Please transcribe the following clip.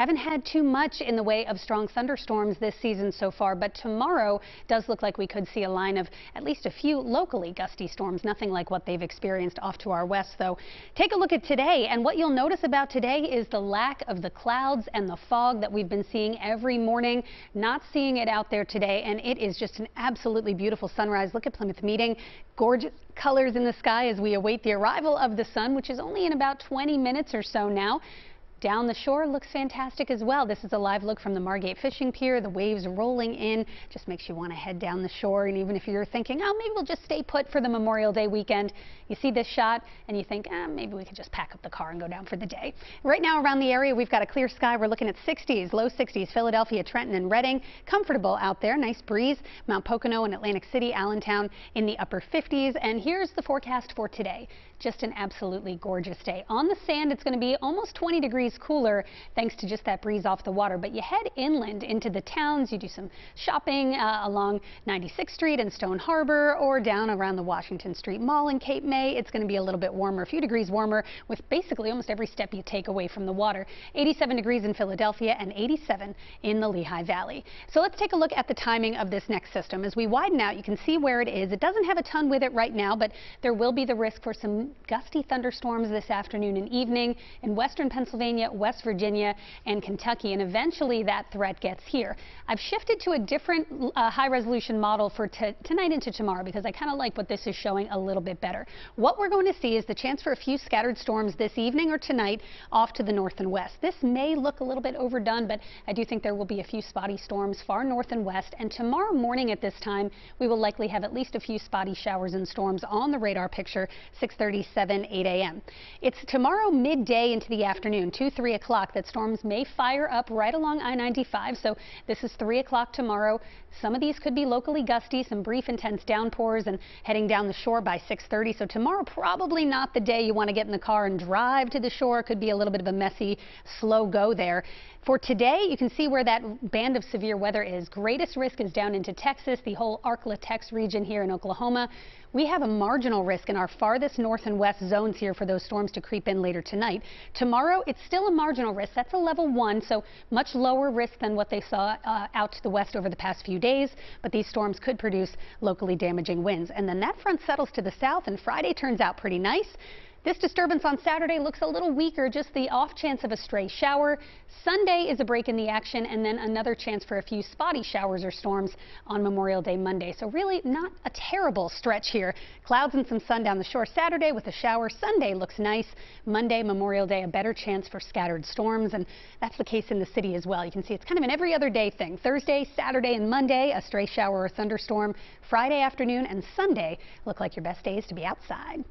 Haven't had too much in the way of strong thunderstorms this season so far, but tomorrow does look like we could see a line of at least a few locally gusty storms. Nothing like what they've experienced off to our west, though. Take a look at today, and what you'll notice about today is the lack of the clouds and the fog that we've been seeing every morning. Not seeing it out there today, and it is just an absolutely beautiful sunrise. Look at Plymouth Meeting. Gorgeous colors in the sky as we await the arrival of the sun, which is only in about 20 minutes or so now. Down the shore looks fantastic as well. This is a live look from the Margate Fishing Pier. The waves rolling in just makes you want to head down the shore. And even if you're thinking, oh, maybe we'll just stay put for the Memorial Day weekend, you see this shot and you think, maybe we could just pack up the car and go down for the day. Right now around the area, we've got a clear sky. We're looking at 60s, low 60s, Philadelphia, Trenton, and Reading. Comfortable out there. Nice breeze. Mount Pocono and Atlantic City, Allentown in the upper 50s. And here's the forecast for today. Just an absolutely gorgeous day. On the sand, it's going to be almost 20 degrees cooler thanks to just that breeze off the water. But you head inland into the towns, you do some shopping along 96th Street and Stone Harbor, or down around the Washington Street Mall in Cape May. It's going to be a little bit warmer, a few degrees warmer, with basically almost every step you take away from the water. 87 degrees in Philadelphia and 87 in the Lehigh Valley. So let's take a look at the timing of this next system. As we widen out, you can see where it is. It doesn't have a ton with it right now, but there will be the risk for some gusty thunderstorms this afternoon and evening in western Pennsylvania, West Virginia, and Kentucky, and eventually that threat gets here. I've shifted to a different high-resolution model for tonight into tomorrow because I kind of like what this is showing a little bit better. What we're going to see is the chance for a few scattered storms this evening or tonight off to the north and west. This may look a little bit overdone, but I do think there will be a few spotty storms far north and west, and tomorrow morning at this time we will likely have at least a few spotty showers and storms on the radar picture, 6:37, 8 a.m. It's tomorrow midday into the afternoon, 2, 3 o'clock, that storms may fire up right along I-95. So this is 3 o'clock tomorrow. Some of these could be locally gusty, some brief intense downpours, and heading down the shore by 6:30. So tomorrow probably not the day you want to get in the car and drive to the shore. It could be a little bit of a messy, slow go there. For today, you can see where that band of severe weather is. Greatest risk is down into Texas, the whole Arklatex region here in Oklahoma. We have a marginal risk in our farthest north and west zones here for those storms to creep in later tonight. Tomorrow, it's still a marginal risk. That's a level 1, so much lower risk than what they saw out to the west over the past few days. But these storms could produce locally damaging winds. And then that front settles to the south, and Friday turns out pretty nice. This disturbance on Saturday looks a little weaker, just the off chance of a stray shower. Sunday is a break in the action, and then another chance for a few spotty showers or storms on Memorial Day Monday. So really not a terrible stretch here. Clouds and some sun down the shore Saturday with a shower. Sunday looks nice. Monday, Memorial Day, a better chance for scattered storms, and that's the case in the city as well. You can see it's kind of an every other day thing. Thursday, Saturday, and Monday, a stray shower or thunderstorm. Friday afternoon and Sunday look like your best days to be outside.